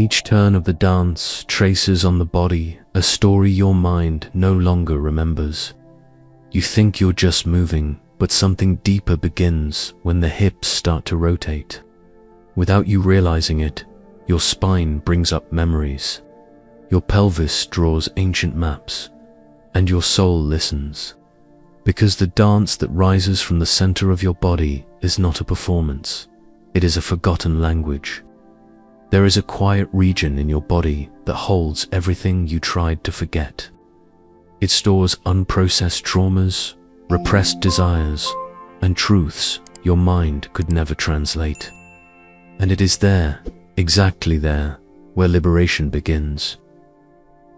Each turn of the dance traces on the body a story your mind no longer remembers. You think you're just moving, but something deeper begins when the hips start to rotate. Without you realizing it, your spine brings up memories. Your pelvis draws ancient maps, and your soul listens. Because the dance that rises from the center of your body is not a performance. It is a forgotten language. There is a quiet region in your body that holds everything you tried to forget. It stores unprocessed traumas, repressed desires, and truths your mind could never translate. And it is there, exactly there, where liberation begins.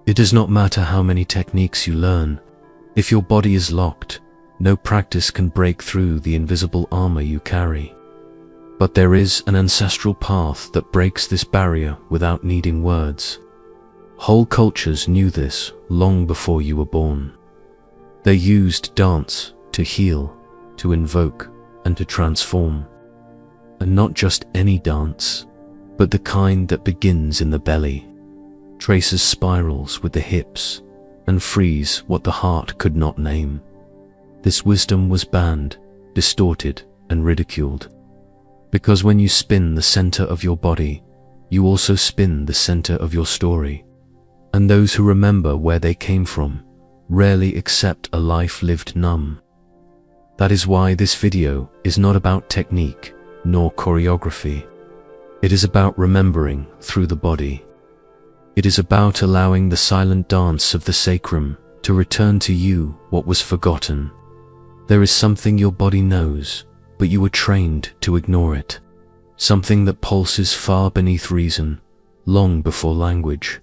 It does not matter how many techniques you learn. If your body is locked, no practice can break through the invisible armor you carry. But there is an ancestral path that breaks this barrier without needing words. Whole cultures knew this long before you were born. They used dance to heal, to invoke, and to transform. And not just any dance, but the kind that begins in the belly, traces spirals with the hips, and frees what the heart could not name. This wisdom was banned, distorted, and ridiculed. Because when you spin the center of your body, you also spin the center of your story. And those who remember where they came from rarely accept a life lived numb. That is why this video is not about technique nor choreography. It is about remembering through the body. It is about allowing the silent dance of the sacrum to return to you what was forgotten. There is something your body knows, but you were trained to ignore it. Something that pulses far beneath reason, long before language.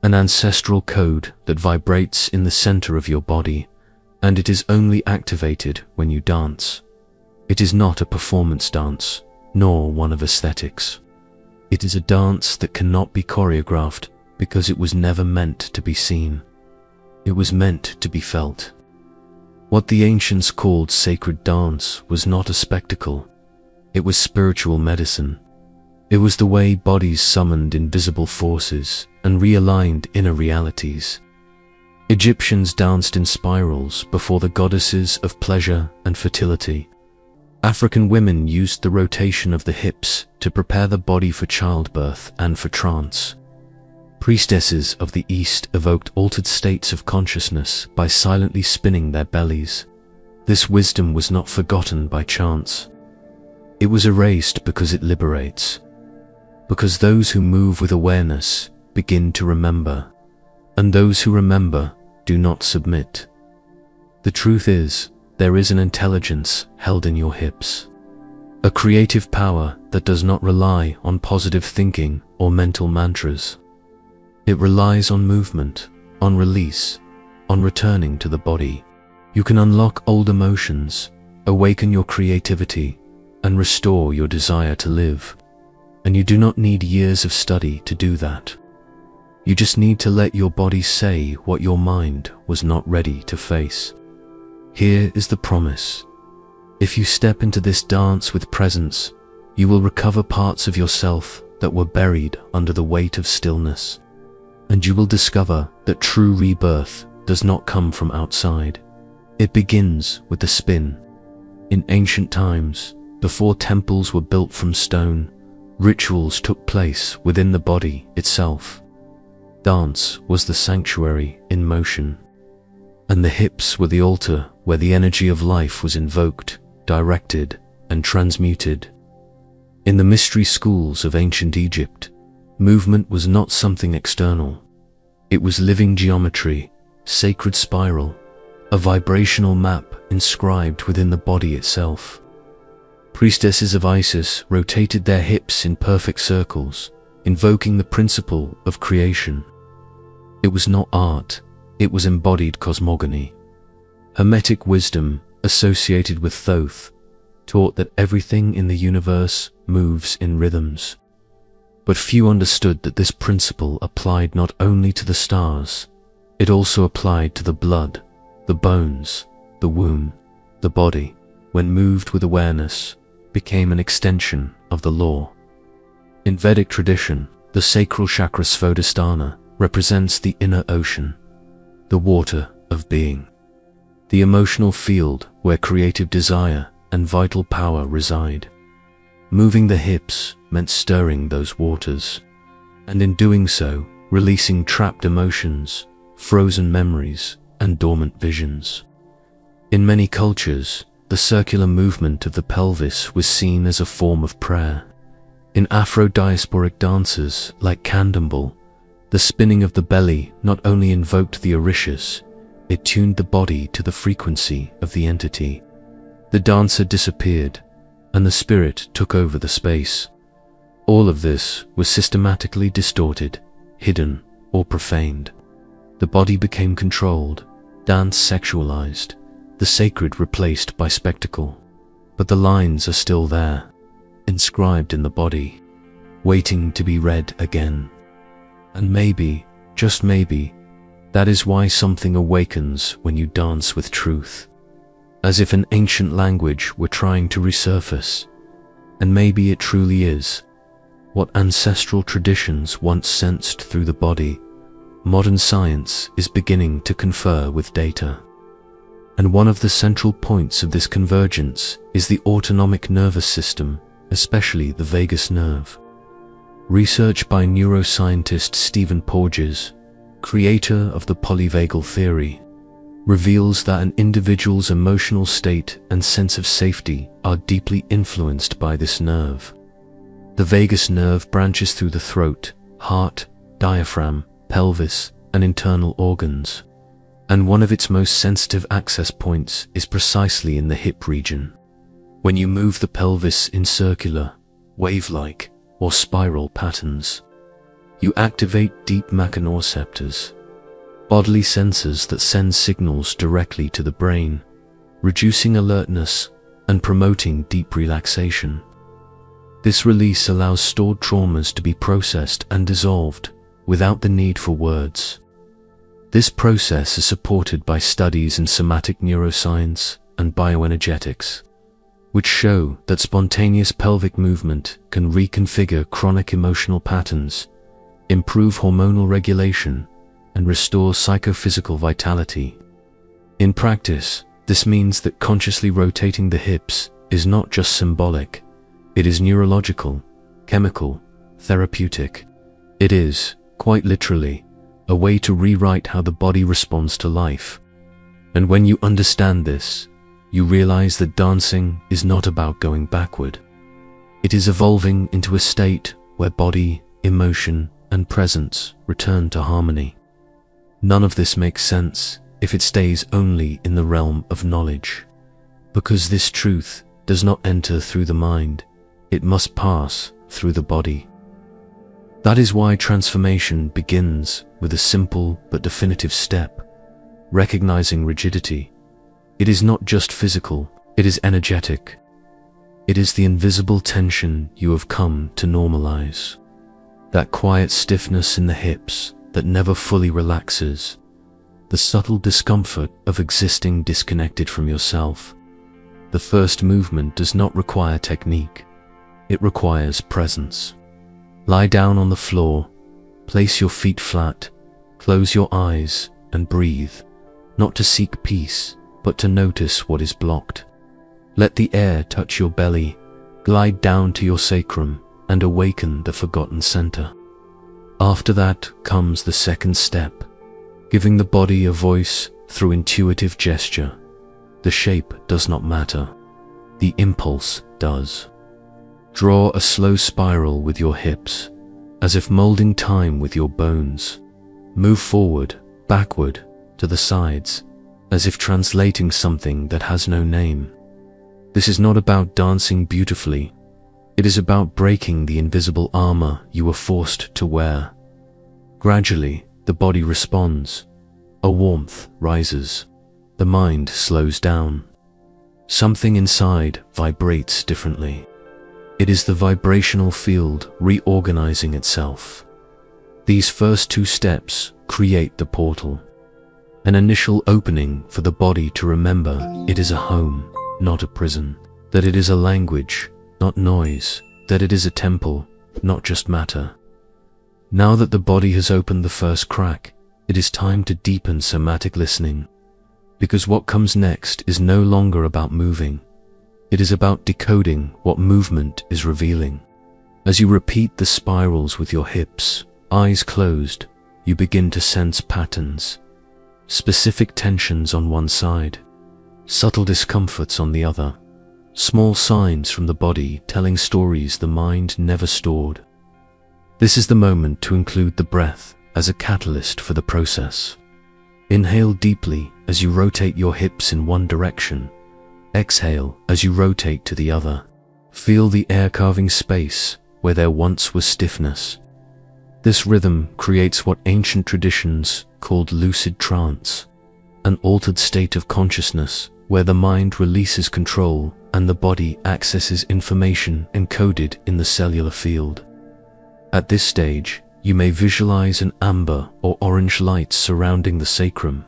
An ancestral code that vibrates in the center of your body, and it is only activated when you dance. It is not a performance dance, nor one of aesthetics. It is a dance that cannot be choreographed because it was never meant to be seen. It was meant to be felt. What the ancients called sacred dance was not a spectacle. It was spiritual medicine. It was the way bodies summoned invisible forces and realigned inner realities. Egyptians danced in spirals before the goddesses of pleasure and fertility. African women used the rotation of the hips to prepare the body for childbirth and for trance. Priestesses of the East evoked altered states of consciousness by silently spinning their bellies. This wisdom was not forgotten by chance. It was erased because it liberates. Because those who move with awareness begin to remember, and those who remember do not submit. The truth is, there is an intelligence held in your hips. A creative power that does not rely on positive thinking or mental mantras. It relies on movement, on release, on returning to the body. You can unlock old emotions, awaken your creativity, and restore your desire to live. And you do not need years of study to do that. You just need to let your body say what your mind was not ready to face. Here is the promise. If you step into this dance with presence, you will recover parts of yourself that were buried under the weight of stillness. And you will discover that true rebirth does not come from outside. It begins with the spin. In ancient times, before temples were built from stone, rituals took place within the body itself. Dance was the sanctuary in motion, and the hips were the altar where the energy of life was invoked, directed, and transmuted. In the mystery schools of ancient Egypt, movement was not something external. It was living geometry, sacred spiral, a vibrational map inscribed within the body itself. Priestesses of Isis rotated their hips in perfect circles, invoking the principle of creation. It was not art, it was embodied cosmogony. Hermetic wisdom, associated with Thoth, taught that everything in the universe moves in rhythms. But few understood that this principle applied not only to the stars, it also applied to the blood, the bones, the womb, the body, when moved with awareness, became an extension of the law. In Vedic tradition, The sacral chakra Svadhisthana represents the inner ocean, the water of being, the emotional field where creative desire and vital power reside. Moving the hips meant stirring those waters, and in doing so, releasing trapped emotions, frozen memories, and dormant visions. In many cultures, the circular movement of the pelvis was seen as a form of prayer. In Afro-diasporic dances like candomblé, the spinning of the belly not only invoked the Orishas, it tuned the body to the frequency of the entity. The dancer disappeared, and the spirit took over the space. All of this was systematically distorted, hidden, or profaned. The body became controlled, dance sexualized, the sacred replaced by spectacle. But the lines are still there, inscribed in the body, waiting to be read again. And maybe, just maybe, that is why something awakens when you dance with truth, as if an ancient language were trying to resurface. And maybe it truly is. What ancestral traditions once sensed through the body, modern science is beginning to confer with data. And one of the central points of this convergence is the autonomic nervous system, especially the vagus nerve. Research by neuroscientist Stephen Porges, creator of the polyvagal theory, reveals that an individual's emotional state and sense of safety are deeply influenced by this nerve. The vagus nerve branches through the throat, heart, diaphragm, pelvis, and internal organs, and one of its most sensitive access points is precisely in the hip region. When you move the pelvis in circular, wave-like, or spiral patterns, you activate deep mechanoreceptors, bodily sensors that send signals directly to the brain, reducing alertness and promoting deep relaxation. This release allows stored traumas to be processed and dissolved without the need for words. This process is supported by studies in somatic neuroscience and bioenergetics, which show that spontaneous pelvic movement can reconfigure chronic emotional patterns, improve hormonal regulation, and restore psychophysical vitality. In practice, this means that consciously rotating the hips is not just symbolic, it is neurological, chemical, therapeutic. It is, quite literally, a way to rewrite how the body responds to life. And when you understand this, you realize that dancing is not about going backward. It is evolving into a state where body, emotion, and presence return to harmony. None of this makes sense if it stays only in the realm of knowledge, because this truth does not enter through the mind, it must pass through the body. That is why transformation begins with a simple but definitive step, recognizing rigidity. It is not just physical, it is energetic. It is the invisible tension you have come to normalize. That quiet stiffness in the hips that never fully relaxes. The subtle discomfort of existing disconnected from yourself. The first movement does not require technique. It requires presence. Lie down on the floor, place your feet flat, close your eyes and breathe, not to seek peace, but to notice what is blocked. Let the air touch your belly, glide down to your sacrum, and awaken the forgotten center. After that comes the second step, giving the body a voice through intuitive gesture. The shape does not matter, the impulse does. Draw a slow spiral with your hips, as if molding time with your bones. Move forward, backward, to the sides, as if translating something that has no name. This is not about dancing beautifully. It is about breaking the invisible armor you were forced to wear. Gradually, the body responds. A warmth rises. The mind slows down. Something inside vibrates differently. It is the vibrational field reorganizing itself. These first two steps create the portal, an initial opening for the body to remember it is a home, not a prison, that it is a language, not noise, that it is a temple, not just matter. Now that the body has opened the first crack, it is time to deepen somatic listening. Because what comes next is no longer about moving. It is about decoding what movement is revealing. As you repeat the spirals with your hips, eyes closed, you begin to sense patterns. Specific tensions on one side, subtle discomforts on the other. Small signs from the body telling stories the mind never stored. This is the moment to include the breath as a catalyst for the process. Inhale deeply as you rotate your hips in one direction. Exhale as you rotate to the other. Feel the air carving space where there once was stiffness. This rhythm creates what ancient traditions called lucid trance, an altered state of consciousness where the mind releases control and the body accesses information encoded in the cellular field. At this stage, you may visualize an amber or orange light surrounding the sacrum.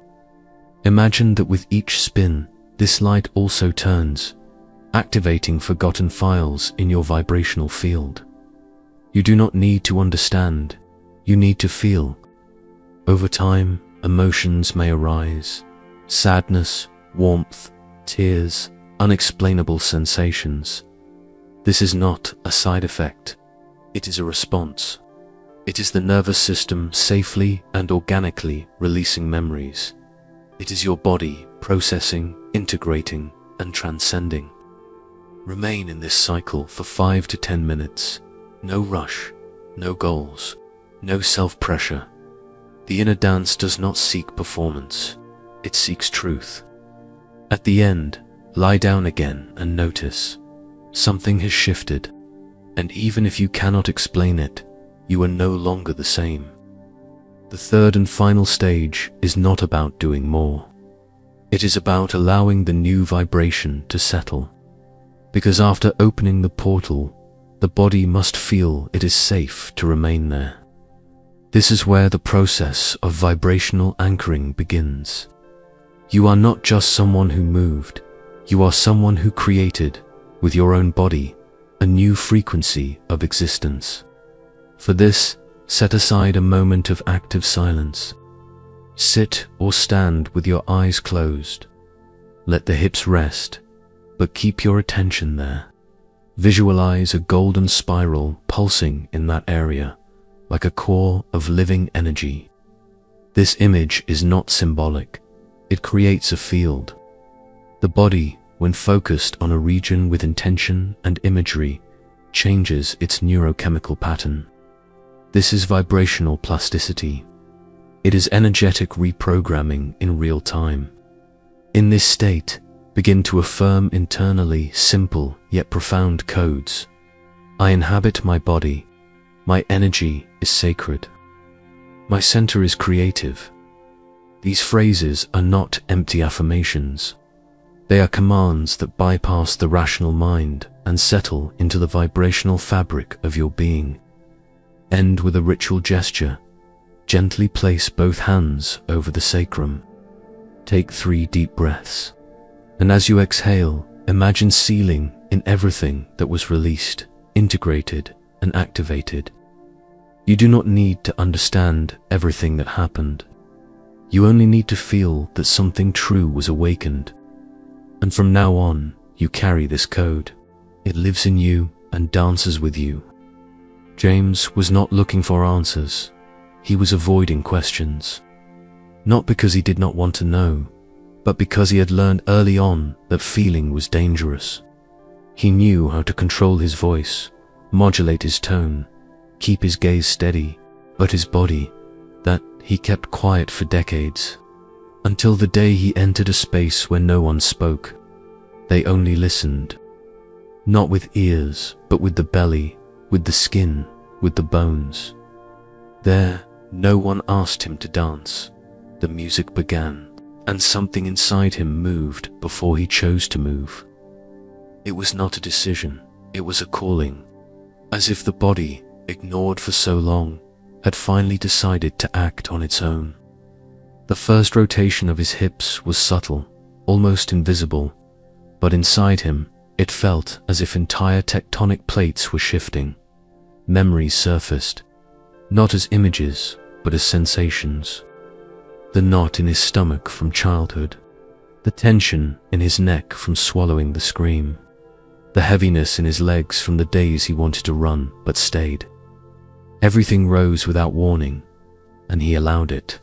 Imagine that with each spin, this light also turns, activating forgotten files in your vibrational field. You do not need to understand, you need to feel. Over time, emotions may arise: sadness, warmth, tears, unexplainable sensations. This is not a side effect, it is a response. It is the nervous system safely and organically releasing memories. It is your body processing, integrating, and transcending. Remain in this cycle for 5 to 10 minutes. No rush, no goals, no self-pressure. The inner dance does not seek performance, it seeks truth. At the end, lie down again and notice. Something has shifted, and even if you cannot explain it, you are no longer the same. The third and final stage is not about doing more. It is about allowing the new vibration to settle. Because after opening the portal, the body must feel it is safe to remain there. This is where the process of vibrational anchoring begins. You are not just someone who moved, you are someone who created, with your own body, a new frequency of existence. For this, set aside a moment of active silence. Sit or stand with your eyes closed. Let the hips rest, but keep your attention there. Visualize a golden spiral pulsing in that area, like a core of living energy. This image is not symbolic, it creates a field. The body, when focused on a region with intention and imagery, changes its neurochemical pattern. This is vibrational plasticity. It is energetic reprogramming in real time. In this state, begin to affirm internally simple yet profound codes. I inhabit my body. My energy is sacred. My center is creative. These phrases are not empty affirmations. They are commands that bypass the rational mind and settle into the vibrational fabric of your being. End with a ritual gesture. Gently place both hands over the sacrum. Take 3 deep breaths. And as you exhale, imagine sealing in everything that was released, integrated, and activated. You do not need to understand everything that happened. You only need to feel that something true was awakened. And from now on, you carry this code. It lives in you and dances with you. James was not looking for answers. He was avoiding questions. Not because he did not want to know, but because he had learned early on that feeling was dangerous. He knew how to control his voice, modulate his tone, keep his gaze steady, but his body, that he kept quiet for decades, until the day he entered a space where no one spoke. They only listened. Not with ears, but with the belly, with the skin, with the bones. There, no one asked him to dance. The music began, and something inside him moved before he chose to move. It was not a decision, it was a calling, as if the body, ignored for so long, had finally decided to act on its own. The first rotation of his hips was subtle, almost invisible, but inside him, it felt as if entire tectonic plates were shifting. Memories surfaced. not as images, but as sensations. The knot in his stomach from childhood, the tension in his neck from swallowing the scream, the heaviness in his legs from the days he wanted to run but stayed. Everything rose without warning, and he allowed it.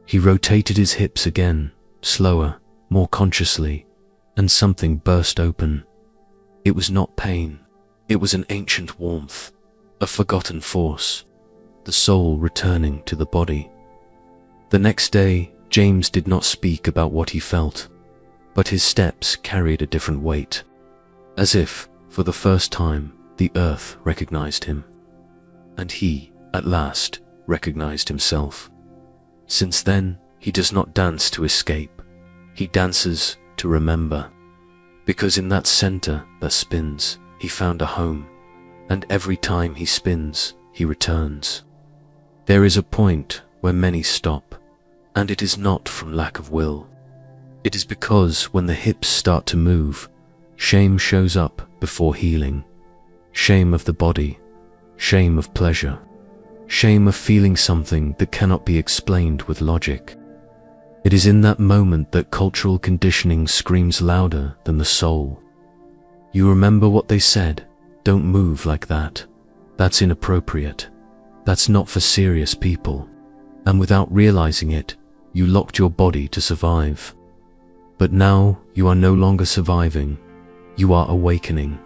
He rotated his hips again, slower, more consciously, and something burst open. It was not pain, it was an ancient warmth, a forgotten force, the soul returning to the body. The next day, James did not speak about what he felt, but his steps carried a different weight, as if, for the first time, the earth recognized him. And he, at last, recognized himself. Since then, he does not dance to escape, he dances to remember, because in that center that spins, he found a home, and every time he spins, he returns. There is a point where many stop, and it is not from lack of will. It is because when the hips start to move, shame shows up before healing. Shame of the body, shame of pleasure, shame of feeling something that cannot be explained with logic. It is in that moment that cultural conditioning screams louder than the soul. You remember what they said, don't move like that. That's inappropriate. That's not for serious people. And without realizing it, you locked your body to survive. But now you are no longer surviving, you are awakening.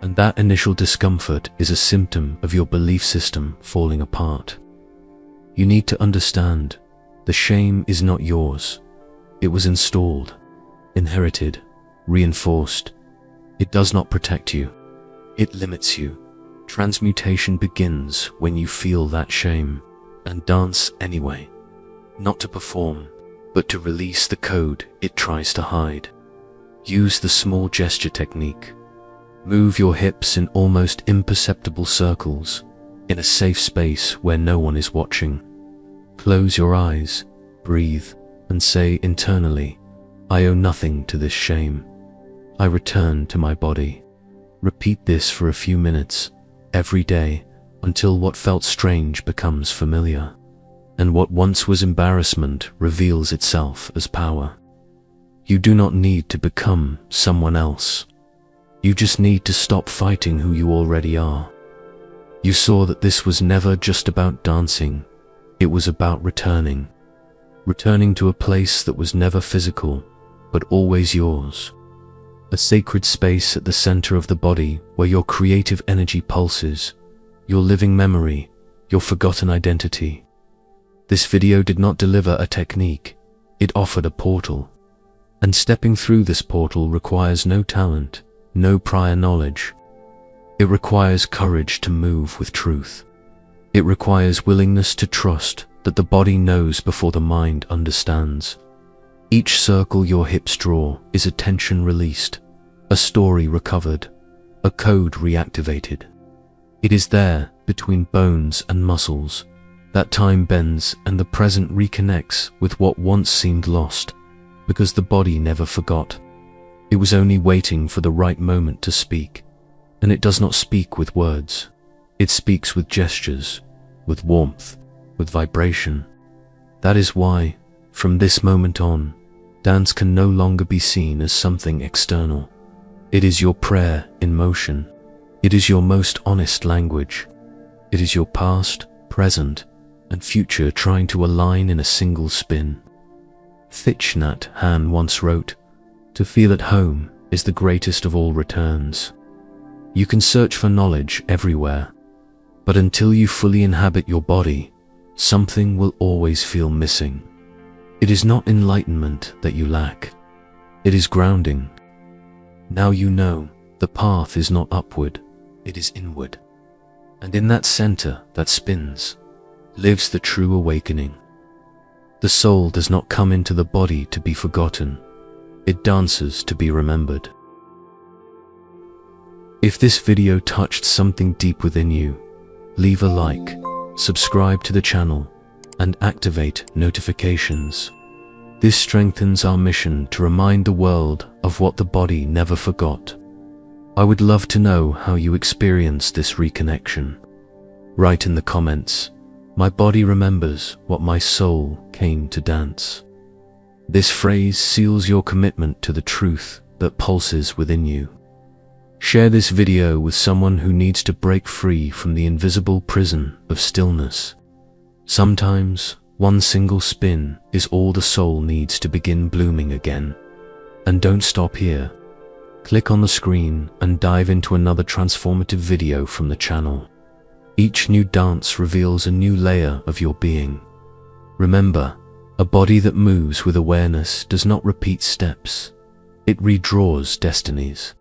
And that initial discomfort is a symptom of your belief system falling apart. You need to understand, the shame is not yours. It was installed, inherited, reinforced. It does not protect you. It limits you. Transmutation begins when you feel that shame and dance anyway, not to perform, but to release the code it tries to hide. Use the small gesture technique. Move your hips in almost imperceptible circles, in a safe space where no one is watching. Close your eyes, breathe, and say internally, I owe nothing to this shame. I return to my body. Repeat this for a few minutes, every day, until what felt strange becomes familiar, and what once was embarrassment reveals itself as power. You do not need to become someone else. You just need to stop fighting who you already are. You saw that this was never just about dancing, it was about returning. Returning to a place that was never physical, but always yours. A sacred space at the center of the body where your creative energy pulses, your living memory, your forgotten identity. This video did not deliver a technique, it offered a portal. And stepping through this portal requires no talent, no prior knowledge. It requires courage to move with truth. It requires willingness to trust that the body knows before the mind understands. Each circle your hips draw is a tension released, a story recovered, a code reactivated. It is there, between bones and muscles, that time bends and the present reconnects with what once seemed lost, because the body never forgot. It was only waiting for the right moment to speak, and it does not speak with words. It speaks with gestures, with warmth, with vibration. That is why, from this moment on, dance can no longer be seen as something external. It is your prayer in motion. It is your most honest language. It is your past, present, and future trying to align in a single spin. Thich Nhat Hanh once wrote, "To feel at home is the greatest of all returns." You can search for knowledge everywhere, but until you fully inhabit your body, something will always feel missing. It is not enlightenment that you lack. It is grounding. Now you know the path is not upward, it is inward. And in that center that spins, lives the true awakening. The soul does not come into the body to be forgotten. It dances to be remembered. If this video touched something deep within you, leave a like, subscribe to the channel, and activate notifications. This strengthens our mission to remind the world of what the body never forgot. I would love to know how you experienced this reconnection. Write in the comments, My body remembers what my soul came to dance. This phrase seals your commitment to the truth that pulses within you. Share this video with someone who needs to break free from the invisible prison of stillness. Sometimes, one single spin is all the soul needs to begin blooming again. And don't stop here. Click on the screen and dive into another transformative video from the channel. Each new dance reveals a new layer of your being. Remember, a body that moves with awareness does not repeat steps. It redraws destinies.